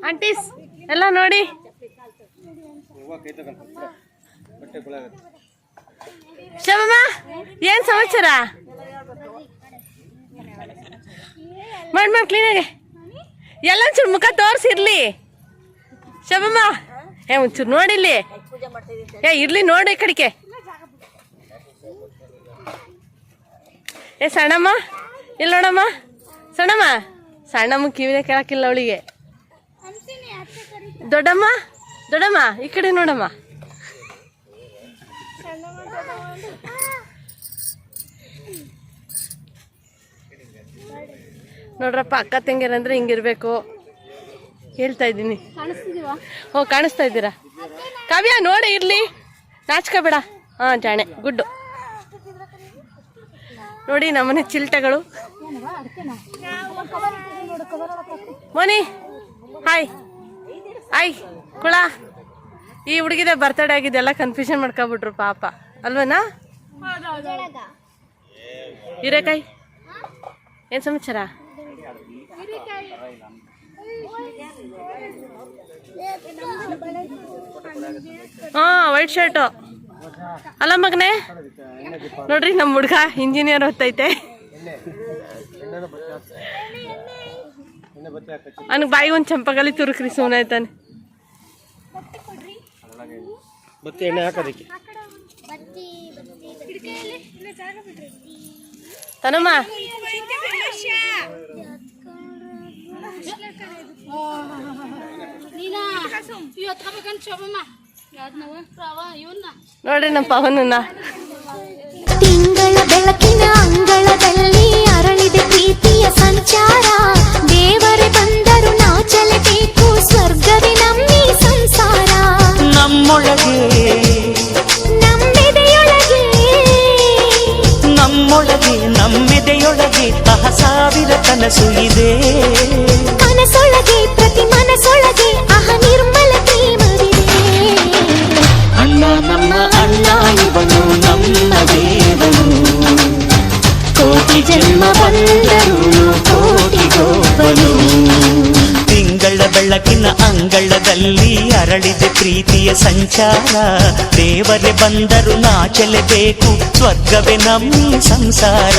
Aunties ಎಲ್ಲ ನೋಡಿ. ಶಬಮ್ಮ ಏನ್ ಸಮಾಚಾರ? ಮಾಡಿ ಕ್ಲೀನಾಗೆ ಎಲ್ಲ ಒಂಚೂರು ಮುಖ ತೋರಿಸಿರ್ಲಿ. ಶಬಮ್ಮ ಒಂಚೂರು ನೋಡಿಲ್ಲಿ. ಇರ್ಲಿ ನೋಡಿ ಈ ಕಡೆಗೆ. ಸಣ್ಣಮ್ಮ ಇಲ್ಲಿ ನೋಡಮ್ಮ. ಸಣ್ಣಮ್ಮ ಕಿವಿನ ಕೇಳಕ್ಕಿಲ್ಲ ಅವಳಿಗೆ. ದೊಡ್ಡಮ್ಮ ಈ ಕಡೆ ನೋಡಮ್ಮ. ನೋಡ್ರಪ್ಪ, ಅಕ್ಕ ತಂಗಿರಂದ್ರೆ ಹಿಂಗಿರ್ಬೇಕು ಹೇಳ್ತಾ ಇದ್ದೀನಿ. ಕಾಣಿಸ್ತಾ ಇದ್ದೀರಾ? ಕಾವ್ಯ ನೋಡಿ ಇರ್ಲಿ, ನಾಚ್ಕೋಬೇಡ. ಜಾಣೆ, ಗುಡ್ಡು. ನೋಡಿ ನಮ್ಮನೆ ಚಿಲ್ಟಗಳು. ಮೋನಿ ಹಾಯ್ ಕುಳ. ಈ ಹುಡುಗಿದೆ ಬರ್ತಡೇ ಆಗಿದೆ, ಎಲ್ಲ ಕನ್ಫ್ಯೂಷನ್ ಮಾಡ್ಕೊಬಿಟ್ರು ಪಾಪ ಅಲ್ವನಾ? ಹೀರೆಕಾಯಿ ಏನ್ ಸಮಾಚಾರ? ವೈಟ್ ಶರ್ಟು ಅಲ್ಲ ಮಗನೇ. ನೋಡ್ರಿ ನಮ್ಮ ಹುಡ್ಗ ಇಂಜಿನಿಯರ್ ಓದ್ತೈತೆ. ಅವನಿಗೆ ಬಾಯಿಗೆ ಒಂದು ಚಂಪಗಲಿ ತುರುಕ್ರಿ ಸುಮ್ಮನಾಯ್ತಾನೆ. ತನಮ್ಮ ನೋಡ್ರಿ ನಮ್ಮ ಪವನನ್ನ. ತಿಂಗಳ ಬೆಳಕಿನ ಅಂಗಳದಲ್ಲಿ ಅರಳಿದೆ ಪ್ರೀತಿಯ ಸಂಚಾರ. ದೇವರೇ ಬಂದರು ನಾಚಲೇಬೇಕು, ಸ್ವರ್ಗವೇ ನಮ್ಮಿ ಸಂಸಾರ. ನಮ್ಮೊಳಗೆ ನಮ್ಮೆದೆಯೊಳಗೆ ಸಾವಿರ ಕನಸು ಇದೆ. ಮನಸೊಳಗೆ ಪ್ರತಿ ಮನಸೊಳಗೆ ನಿರ್ಮಲ ಪ್ರೇಮವಿದೆ. ಅಣ್ಣ ನಮ್ಮ ಅಣ್ಣ ಇವನು ನಮ್ಮ ದೇವನು. ಕೋಟಿ ಜನ್ಮ ಬಂದರು ಕೋಟಿಗೊಬ್ಬನು. ತಿಂಗಳ ಬೆಳಕಿನ ಅಂಗಳದಲ್ಲಿ ಅರಳಿದೆ ಪ್ರೀತಿಯ ಸಂಚಾರ. ದೇವರೇ ಬಂದರು ನಾಚಲೇಬೇಕು, ಸ್ವರ್ಗವೇ ನಮ್ಮ ಸಂಸಾರ.